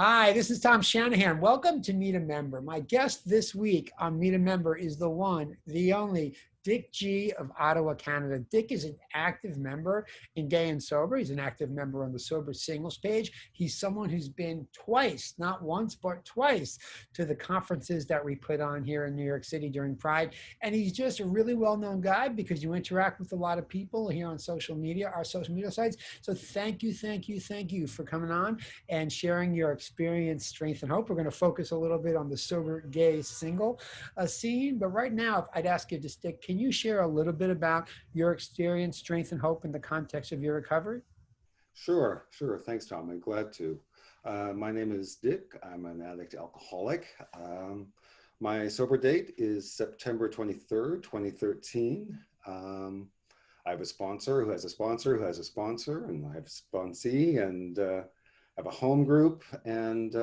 Hi, this is Tom Shanahan. Welcome to Meet a Member. My guest this week on Meet a Member is the one, the only, Dick G of Ottawa, Canada. Dick is an active member in Gay and Sober. He's an active member on the Sober Singles page. He's someone who's been twice, not once, but twice, to the conferences that we put on here in New York City during Pride. And he's just a really well-known guy because you interact with a lot of people here on social media, our social media sites. So thank you for coming on and sharing your experience, strength, and hope. We're going to focus a little bit on the sober gay single scene. But right now, I'd ask you to stick. Can you share a little bit about your experience, strength, and hope in the context of your recovery? Sure. Thanks, Tom. I'm glad to. My name is Dick. I'm an addict alcoholic. My sober date is September 23rd, 2013. I have a sponsor who has a sponsor who has a sponsor, and I have a sponsee, and I have a home group, and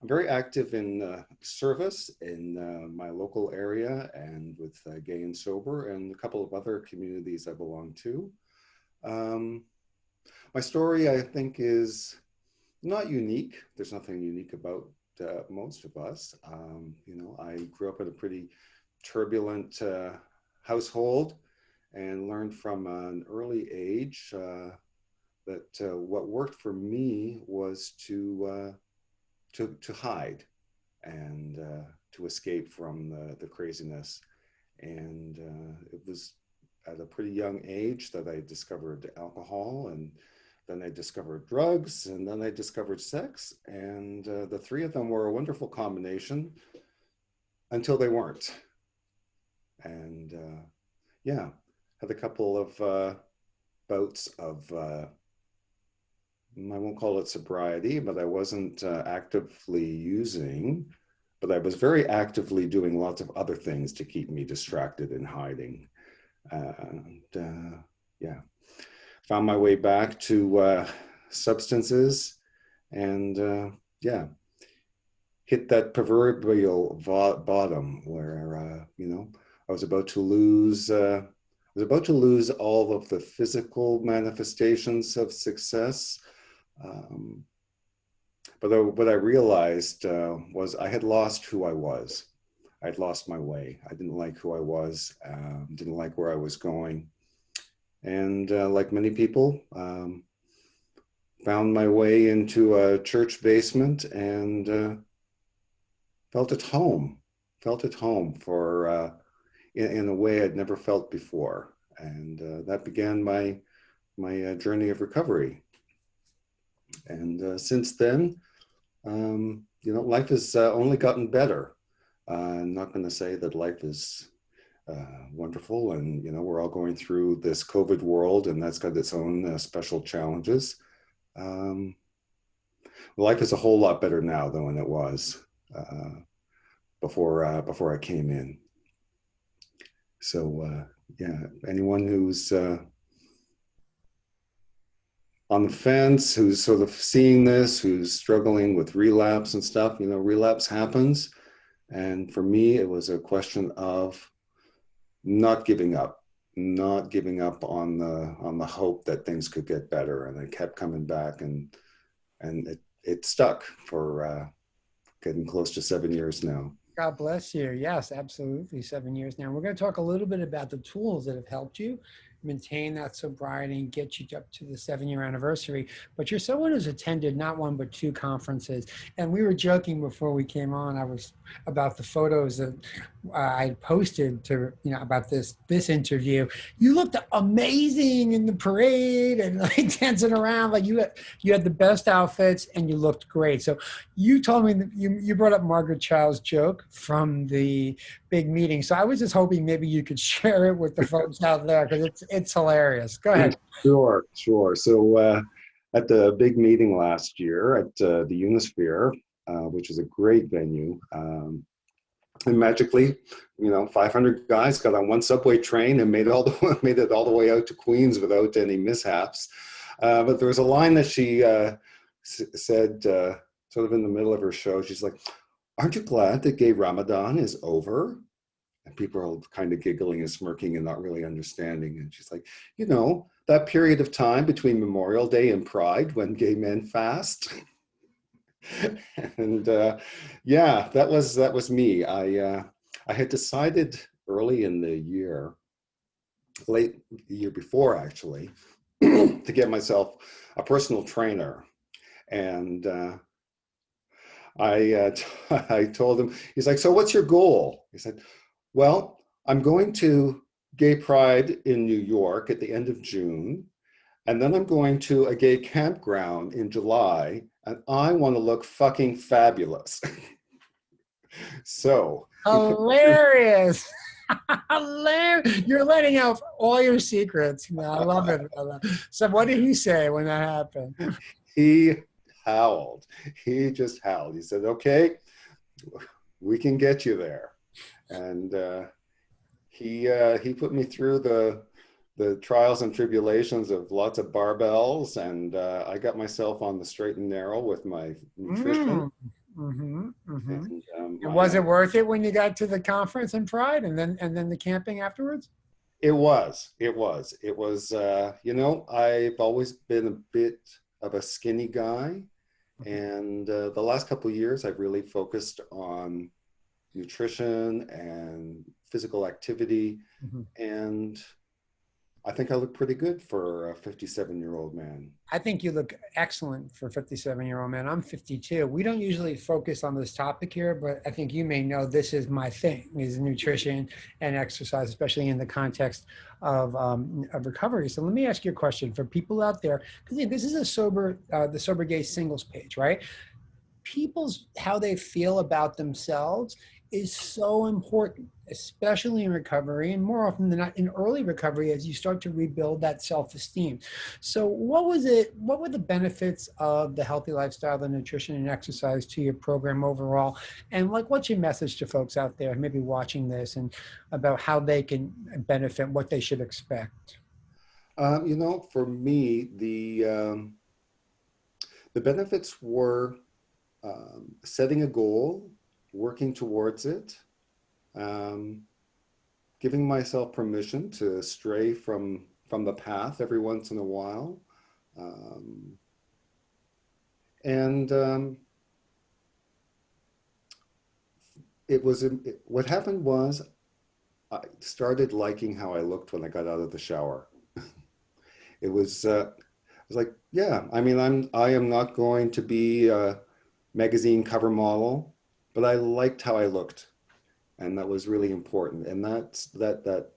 I'm very active in service in my local area and with Gay and Sober and a couple of other communities I belong to. My story, I think, is not unique. There's nothing unique about most of us. I grew up in a pretty turbulent household and learned from an early age that what worked for me was to hide and to escape from the craziness. And it was at a pretty young age that I discovered alcohol, and then I discovered drugs, and then I discovered sex. And the three of them were a wonderful combination until they weren't. And had a couple of bouts of I won't call it sobriety, but I wasn't actively using, but I was very actively doing lots of other things to keep me distracted and hiding. Found my way back to substances and hit that proverbial bottom where, I was about to lose all of the physical manifestations of success. But what I realized was I had lost who I was. I'd lost my way. I didn't like who I was, didn't like where I was going. And like many people, found my way into a church basement and felt at home for, in a way I'd never felt before. And that began my journey of recovery. And since then, life has only gotten better. I'm not going to say that life is wonderful, and we're all going through this COVID world, and that's got its own special challenges. Life is a whole lot better now than when it was before I came in. So anyone who's on the fence, who's sort of seeing this, who's struggling with relapse and stuff, relapse happens. And for me, it was a question of not giving up on the hope that things could get better. And I kept coming back, and it stuck for getting close to 7 years now. God bless you. Yes, absolutely. 7 years now. We're going to talk a little bit about the tools that have helped you maintain that sobriety and get you up to the 7-year anniversary. But you're someone who's attended not one, but 2 conferences. And we were joking before we came on, about the photos that I posted to, about this interview. You looked amazing in the parade and like dancing around. Like you had the best outfits and you looked great. So you told me that you brought up Margaret Child's joke from the big meeting. So I was just hoping maybe you could share it with the folks out there because it's hilarious. Go ahead. Sure. So at the big meeting last year at the Unisphere, which is a great venue, and magically, 500 guys got on one subway train and made it all the way out to Queens without any mishaps. But there was a line that she said sort of in the middle of her show. She's like, "Aren't you glad that gay Ramadan is over?" And people are kind of giggling and smirking and not really understanding. And she's like, that period of time between Memorial Day and Pride when gay men fast. And yeah, that was me. I had decided early in the year, late the year before actually, to get myself a personal trainer. And I told him, he's like, so what's your goal? He said, well, I'm going to Gay Pride in New York at the end of June. And then I'm going to a gay campground in July, and I want to look fucking fabulous. So he put me through. Hilarious. Hilarious. You're letting out all your secrets. Man, I love it. So what did he say when that happened? He howled. He just howled. He said, okay, we can get you there. And he put me through the trials and tribulations of lots of barbells, and I got myself on the straight and narrow with my nutrition. Mm. Mm-hmm, mm-hmm. And And was it worth it when you got to the conference in Pride and then the camping afterwards? it was, I've always been a bit of a skinny guy. And the last couple of years, I've really focused on nutrition and physical activity. Mm-hmm. And I think I look pretty good for a 57-year-old man. I think you look excellent for a 57-year-old man. I'm 52. We don't usually focus on this topic here, but I think you may know this is my thing, is nutrition and exercise, especially in the context of recovery. So let me ask you a question for people out there, because this is the Sober Gay singles page, right? People's, how they feel about themselves is so important, especially in recovery, and more often than not in early recovery as you start to rebuild that self-esteem. So what were the benefits of the healthy lifestyle, the nutrition and exercise to your program overall? And what's your message to folks out there maybe watching this and about how they can benefit, what they should expect? For me, the benefits were setting a goal, working towards it, giving myself permission to stray from the path every once in a while. And what happened was I started liking how I looked when I got out of the shower. It was like, yeah, I mean, I am not going to be a magazine cover model, but I liked how I looked, and that was really important. And that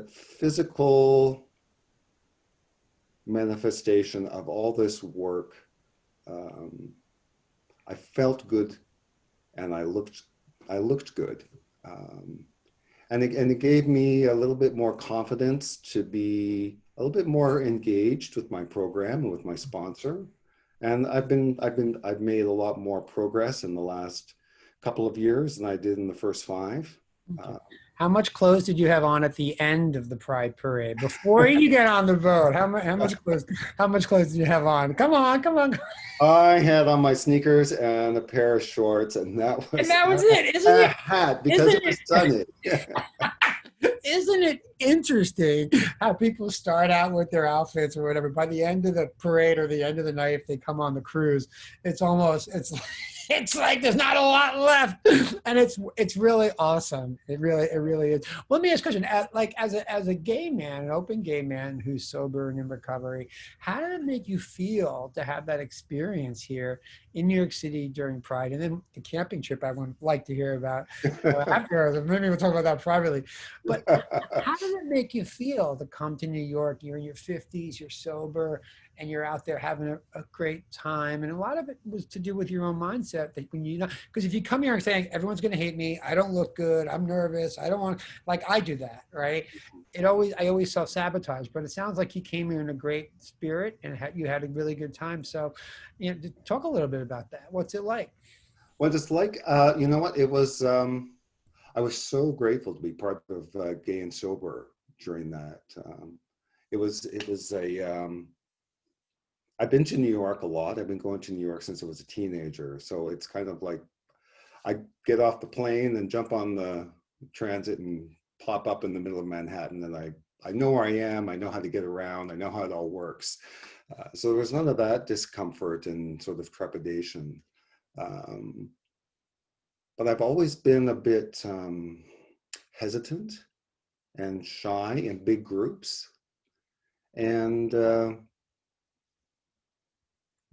physical manifestation of all this work, I felt good, and I looked good, and it gave me a little bit more confidence to be a little bit more engaged with my program and with my sponsor. And I've made a lot more progress in the last couple of years than I did in the first 5. How much clothes did you have on at the end of the Pride Parade before you get on the boat? How much clothes did you have on? Come on. I had on my sneakers and a pair of shorts, and that was it, isn't a it? hat because it was sunny. Isn't it interesting how people start out with their outfits or whatever? By the end of the parade or the end of the night, if they come on the cruise, it's like there's not a lot left, and it's really awesome. It really is. Well, let me ask a question. As a gay man, an open gay man who's sober and in recovery, how did it make you feel to have that experience here in New York City during Pride, and then the camping trip I would like to hear about after. Maybe we'll talk about that privately. But how did it make you feel to come to New York? You're in your 50s, you're sober, and you're out there having a great time. And a lot of it was to do with your own mindset, that when because if you come here and saying, everyone's going to hate me, I don't look good, I'm nervous, I don't want, I do that, right? I always self-sabotage, but it sounds like you came here in a great spirit and you had a really good time. So, talk a little bit about that. What's it like? What it's like, you know what, it was, I was so grateful to be part of Gay and Sober during that. It was I've been to New York a lot. I've been going to New York since I was a teenager. So it's kind of like I get off the plane and jump on the transit and plop up in the middle of Manhattan. And I know where I am. I know how to get around. I know how it all works. So there was none of that discomfort and sort of trepidation. Um, but I've always been a bit hesitant and shy in big groups. And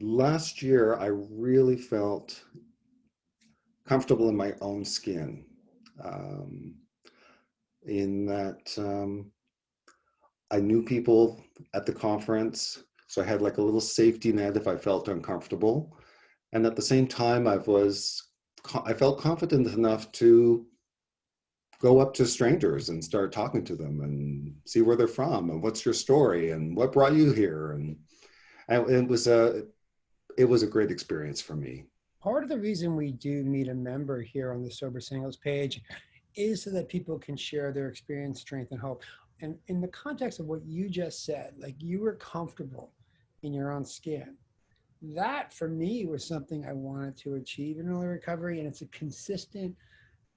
last year, I really felt comfortable in my own skin, um, in that I knew people at the conference. So I had like a little safety net if I felt uncomfortable. And at the same time, I felt confident enough to go up to strangers and start talking to them and see where they're from and what's your story and what brought you here. And it was a great experience for me. Part of the reason we do meet a member here on the Sober Singles page is so that people can share their experience, strength, and hope. And in the context of what you just said, like you were comfortable in your own skin. That for me was something I wanted to achieve in early recovery. And it's a consistent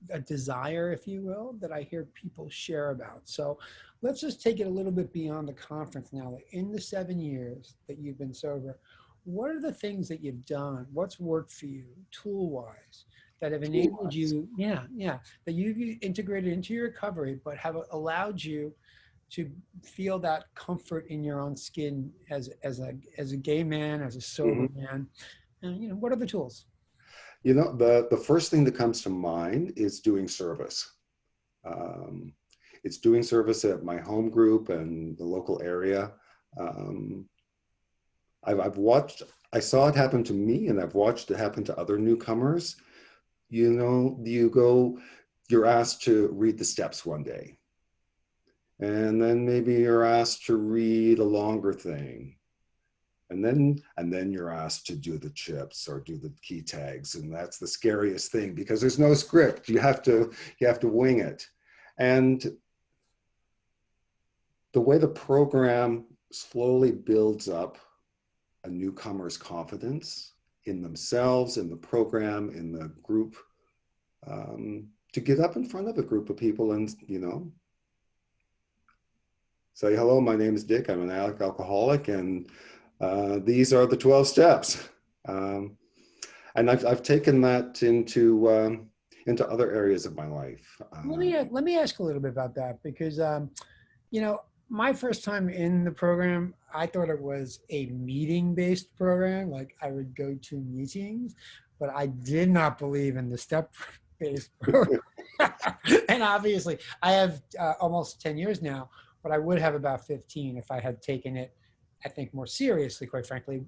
a desire, if you will, that I hear people share about. So let's just take it a little bit beyond the conference now. Like in the 7 years that you've been sober, what are the things that you've done? What's worked for you tool wise that have enabled you? Yeah, that you've integrated into your recovery, but have allowed you to feel that comfort in your own skin as a gay man, as a sober Mhm. man. And what are the tools? You know, the first thing that comes to mind is doing service. Um, it's doing service at my home group and the local area. Um, I've watched, I saw it happen to me, and I've watched it happen to other newcomers. You know, you're asked to read the steps one day, and then maybe you're asked to read a longer thing. And then you're asked to do the chips or do the key tags, and that's the scariest thing because there's no script. You have to wing it. And the way the program slowly builds up a newcomer's confidence in themselves, in the program, in the group, to get up in front of a group of people and, say, hello, my name is Dick. I'm an alcoholic, and these are the 12 steps. Um, and I've taken that into other areas of my life. Let me ask a little bit about that because you know, my first time in the program, I thought it was a meeting-based program. Like I would go to meetings, but I did not believe in the step-based program. And obviously, I have almost 10 years now, but I would have about 15 if I had taken it, I think, more seriously, quite frankly,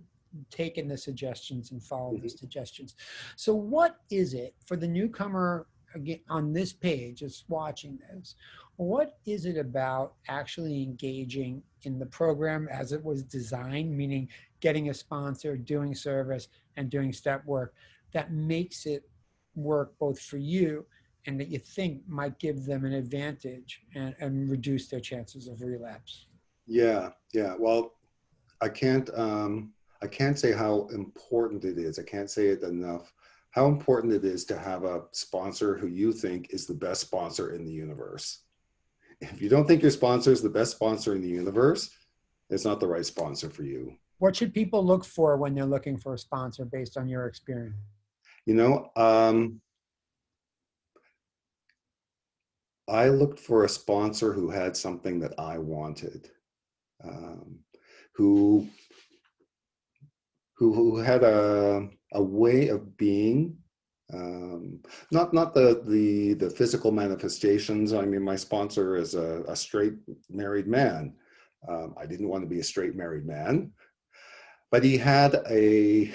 taken the suggestions and followed the suggestions. So what is it for the newcomer again on this page is watching this? What is it about actually engaging in the program as it was designed, meaning getting a sponsor, doing service, and doing step work that makes it work both for you and that you think might give them an advantage and reduce their chances of relapse? Yeah, yeah. Well, I can't I can't say how important it is. I can't say it enough. How important it is to have a sponsor who you think is the best sponsor in the universe. If you don't think your sponsor is the best sponsor in the universe, it's not the right sponsor for you. What should people look for when they're looking for a sponsor based on your experience? You know, I looked for a sponsor who had something that I wanted, um, who who had a way of being, um, not the physical manifestations. I mean, my sponsor is a straight married man. I didn't want to be a straight married man, but he had a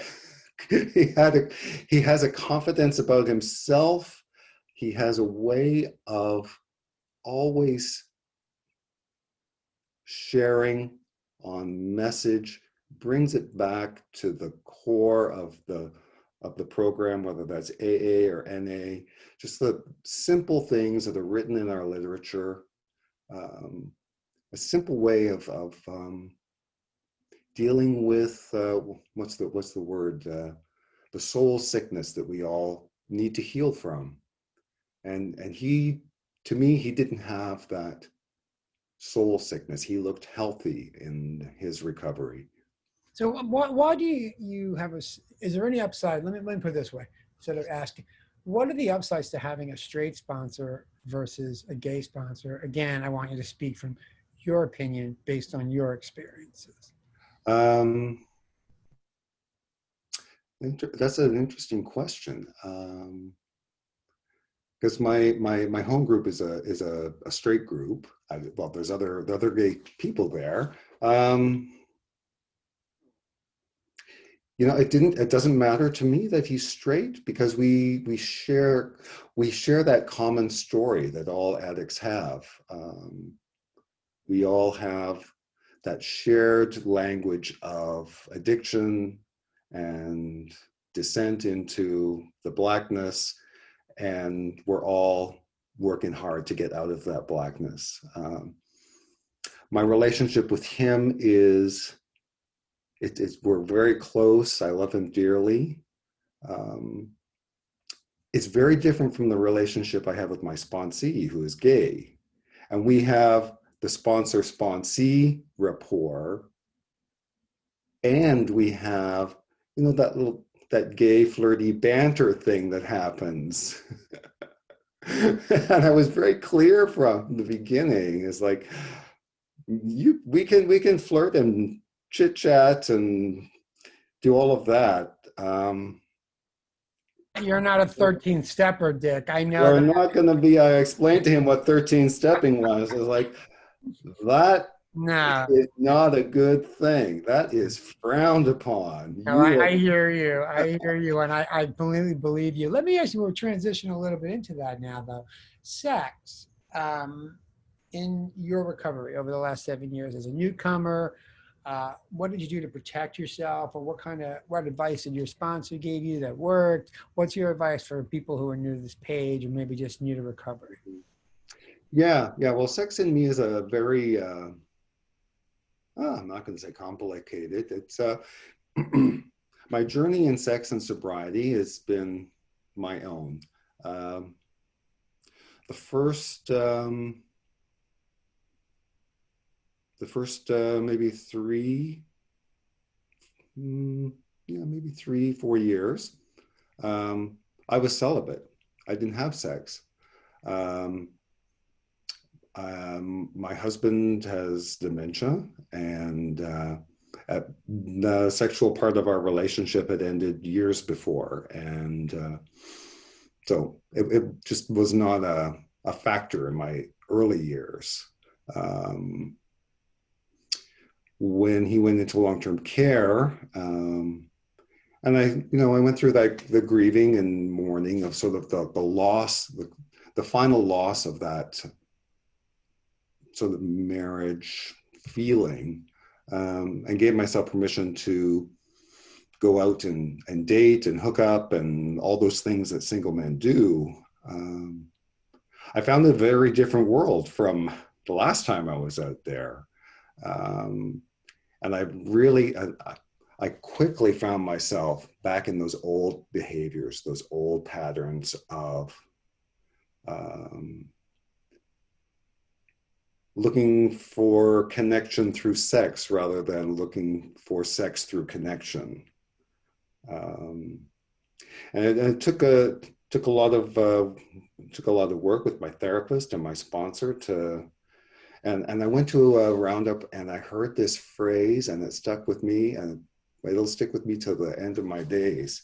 he had a he has a confidence about himself. He has a way of always sharing on message, brings it back to the core of the program, whether that's AA or NA, just the simple things that are written in our literature, um, a simple way of dealing with what's the word, the soul sickness that we all need to heal from. And he, to me, he didn't have that soul sickness. He looked healthy in his recovery. So why do you have is there any upside? Let me put it this way, instead of asking, what are the upsides to having a straight sponsor versus a gay sponsor? Again, I want you to speak from your opinion based on your experiences. Um, that's an interesting question. Because my home group is a straight group. Well, there's other gay people there. It doesn't matter to me that he's straight, because we share that common story that all addicts have. We all have that shared language of addiction and descent into the blackness, and we're all working hard to get out of that blackness. My relationship with him is, we're very close. I love him dearly. It's very different from the relationship I have with my sponsee, who is gay. And we have the sponsor-sponsee rapport, and we have, that gay flirty banter thing that happens. And I was very clear from the beginning. It's like, we can flirt and chit chat and do all of that. You're not a 13th stepper, Dick. I know We're that. not going to be. I explained to him what 13 stepping was. It's like, that No, is not a good thing. That is frowned upon. no, You are. I hear you. I hear you, and I completely believe you. Let me ask you, we'll transition a little bit into that now, though. Sex, in your recovery over the last 7 years as a newcomer, what did you do to protect yourself, or what advice did your sponsor give you that worked? What's your advice for people who are new to this page or maybe just new to recovery? Yeah. Well, sex in me is a very, I'm not going to say complicated. It's my journey in sex and sobriety has been my own. The first maybe maybe 3-4 years, I was celibate. I didn't have sex. My husband has dementia, and the sexual part of our relationship had ended years before, and so it just was not a factor in my early years. When he went into long-term care, and I went through the grieving and mourning of sort of the loss, the final loss of that sort of marriage feeling, and gave myself permission to go out and date and hook up and all those things that single men do. I found a very different world from the last time I was out there. And I quickly found myself back in those old behaviors, those old patterns of looking for connection through sex rather than looking for sex through connection. And it took a lot of work with my therapist and my sponsor and I went to a roundup, and I heard this phrase, and it stuck with me, and it'll stick with me till the end of my days.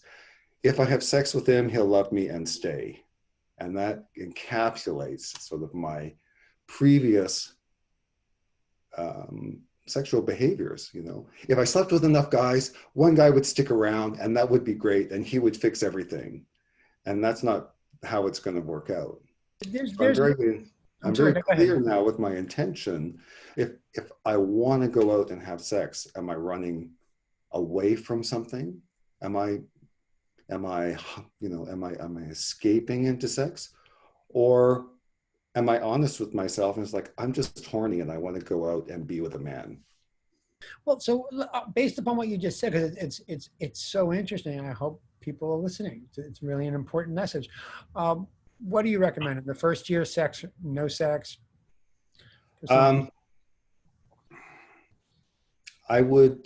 If I have sex with him, he'll love me and stay. And that encapsulates sort of my previous sexual behaviors. If I slept with enough guys, one guy would stick around, and that would be great, and he would fix everything. And that's not how it's going to work out. I'm very clear now with my intention. If I want to go out and have sex, am I running away from something? Am I escaping into sex? Or am I honest with myself and it's like, I'm just horny and I want to go out and be with a man? Well, so based upon what you just said, because it's so interesting, and I hope people are listening. It's really an important message. What do you recommend? In the first year, sex, no sex? I would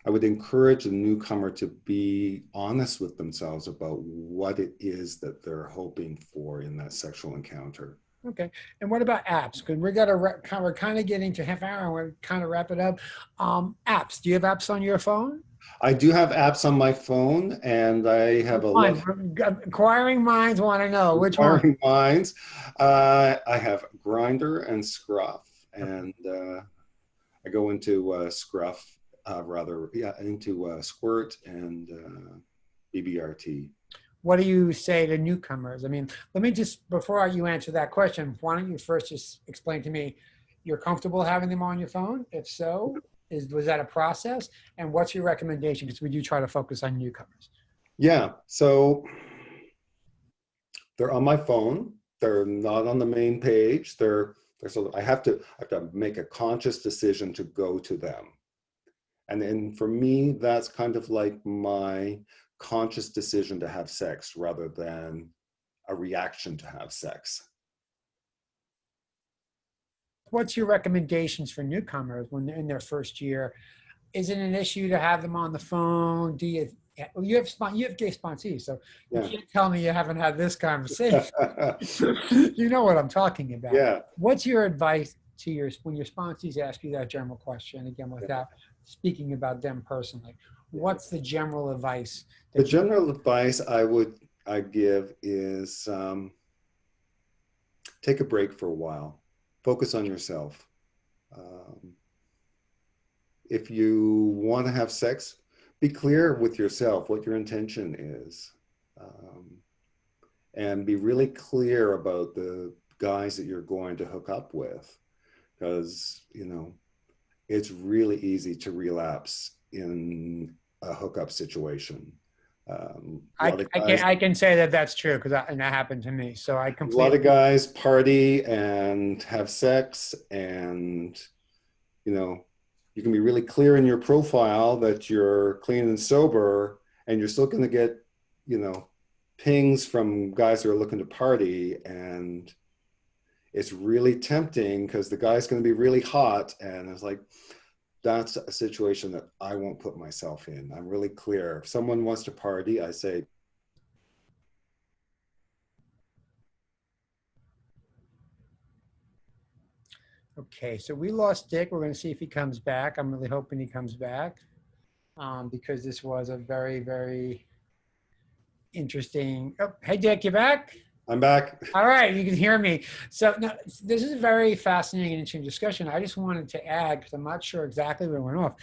I would encourage the newcomer to be honest with themselves about what it is that they're hoping for in that sexual encounter. Okay. And what about apps? Because we're kind of getting to half hour and we're kind of wrap it up. Apps. Do you have apps on your phone? I do have apps on my phone, and I have a love One. Inquiring minds want to know which one. inquiring minds. I have Grinder and Scruff, and I go into Scruff, into Squirt and BBRT. What do you say to newcomers? I mean, let me just, before you answer that question, why don't you first just explain to me, you're comfortable having them on your phone? If so, was that a process? And what's your recommendation? Because we do try to focus on newcomers. Yeah, so they're on my phone. They're not on the main page. So I have to make a conscious decision to go to them. And then for me, that's kind of like my conscious decision to have sex rather than a reaction to have sex. What's your recommendations for newcomers when they're in their first year? Is it an issue to have them on the phone? Do you have gay sponsees, so you can't tell me you haven't had this conversation. You know what I'm talking about. Yeah. What's your advice to when your sponsees ask you that general question, again, without speaking about them personally? What's the general advice? The general advice I give is take a break for a while. Focus on yourself. If you want to have sex, be clear with yourself what your intention is. And be really clear about the guys that you're going to hook up with. Because, it's really easy to relapse in a hookup situation. I can say that that's true because that happened to me. So I completely. A lot of guys party and have sex, and you can be really clear in your profile that you're clean and sober, and you're still going to get pings from guys who are looking to party, and it's really tempting because the guy's going to be really hot, and it's like, that's a situation that I won't put myself in. I'm really clear. If someone wants to party, I say, Okay, so we lost Dick. We're going to see if he comes back. I'm really hoping he comes back because this was a very, very interesting. Oh, hey, Dick, you back? I'm back. All right, you can hear me. So now, this is a very fascinating and interesting discussion. I just wanted to add, because I'm not sure exactly where it went off.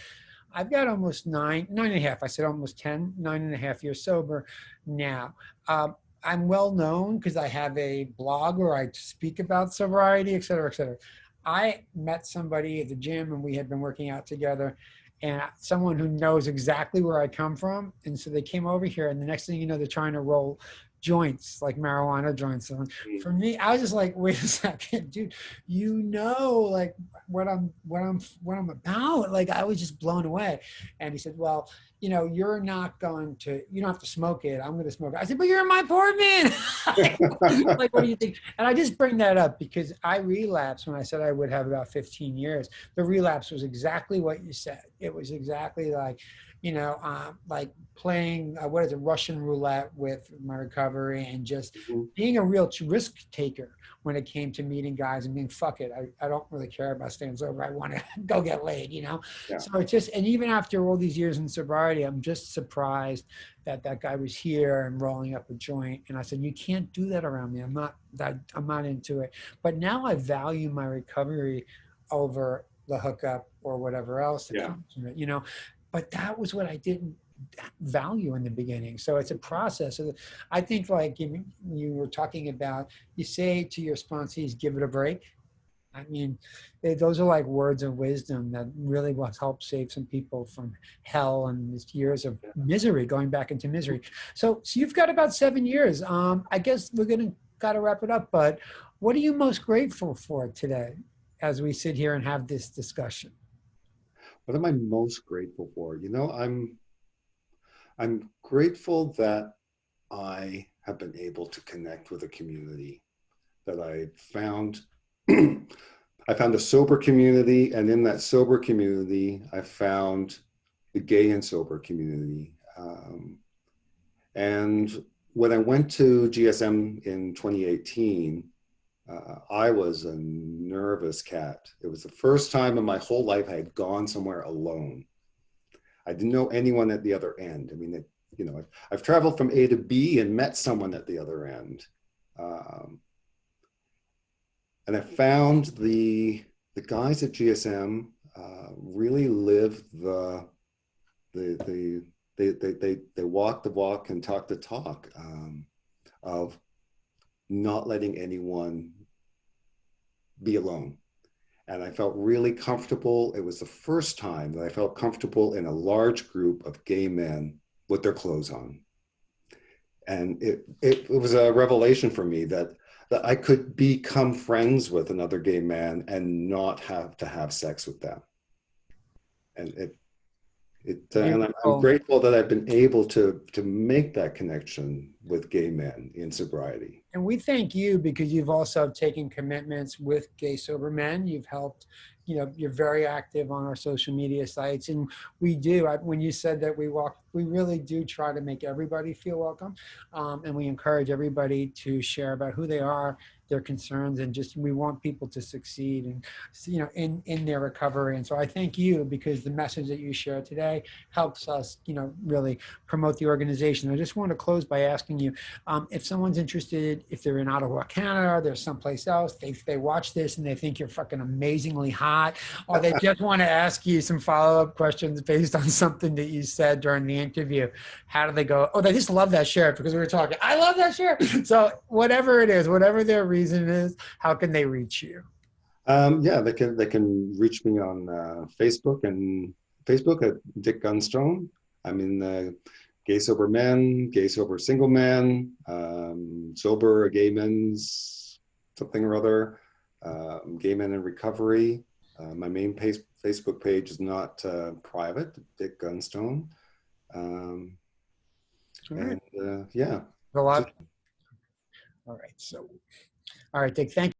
I've got almost nine and a half. I said almost 10, 9.5 years sober now. I'm well known because I have a blog where I speak about sobriety, et cetera, et cetera. I met somebody at the gym and we had been working out together, and someone who knows exactly where I come from. And so they came over here, and the next thing you know, they're trying to roll joints, like marijuana joints. And for me, I was just like, wait a second, dude, like what I'm about. Like, I was just blown away. And he said, well, you don't have to smoke it. I'm going to smoke it. I said, but you're in my apartment. Like, what do you think? And I just bring that up because I relapsed when I said I would have about 15 years. The relapse was exactly what you said. It was exactly like, like playing, Russian roulette with my recovery, and just being a real risk taker when it came to meeting guys and being, fuck it, I don't really care about staying sober. I want to go get laid, Yeah. So it's just, and even after all these years in sobriety, I'm just surprised that guy was here and rolling up a joint. And I said, you can't do that around me. I'm not into it. But now I value my recovery over the hookup or whatever else that comes from it, But that was what I didn't value in the beginning. So it's a process. So I think, like you were talking about, you say to your sponsees, give it a break. I mean, those are like words of wisdom that really will help save some people from hell and these years of misery, going back into misery. So you've got about 7 years. I guess we're got to wrap it up, but what are you most grateful for today as we sit here and have this discussion? What am I most grateful for? I'm grateful that I have been able to connect with a community, that I found I found a sober community, and in that sober community, I found the gay and sober community. And when I went to GSM in 2018, I was a nervous cat. It was the first time in my whole life I had gone somewhere alone. I didn't know anyone at the other end. I mean, I've traveled from A to B and met someone at the other end. And I found the guys at GSM really live they walk the walk and talk the talk of not letting anyone be alone. And I felt really comfortable. It was the first time that I felt comfortable in a large group of gay men with their clothes on. And it was a revelation for me that I could become friends with another gay man and not have to have sex with them. And and I'm grateful that I've been able to make that connection with gay men in sobriety. And we thank you because you've also taken commitments with Gay Sober Men. You've helped, you're very active on our social media sites. And we do, when you said that we really do try to make everybody feel welcome. And we encourage everybody to share about who they are, their concerns, and just we want people to succeed and in their recovery. And so I thank you because the message that you share today helps us really promote the organization. I just want to close by asking you if someone's interested, if they're in Ottawa, Canada, they're someplace else, they watch this and they think you're fucking amazingly hot, or they just want to ask you some follow-up questions based on something that you said during the interview, how do they go? Oh, they just love that shirt because we were talking, I love that shirt. So whatever it is, whatever their reason is, how can they reach you? Yeah, they can reach me on Facebook at Dick Gunstone. I'm in Gay Sober Men, Gay Sober Single Man, Sober Gay Men's something or other, Gay Men in Recovery. My main Facebook page is not private, Dick Gunstone. Right. And yeah. A lot. All right. So, all right, Dick, thank you.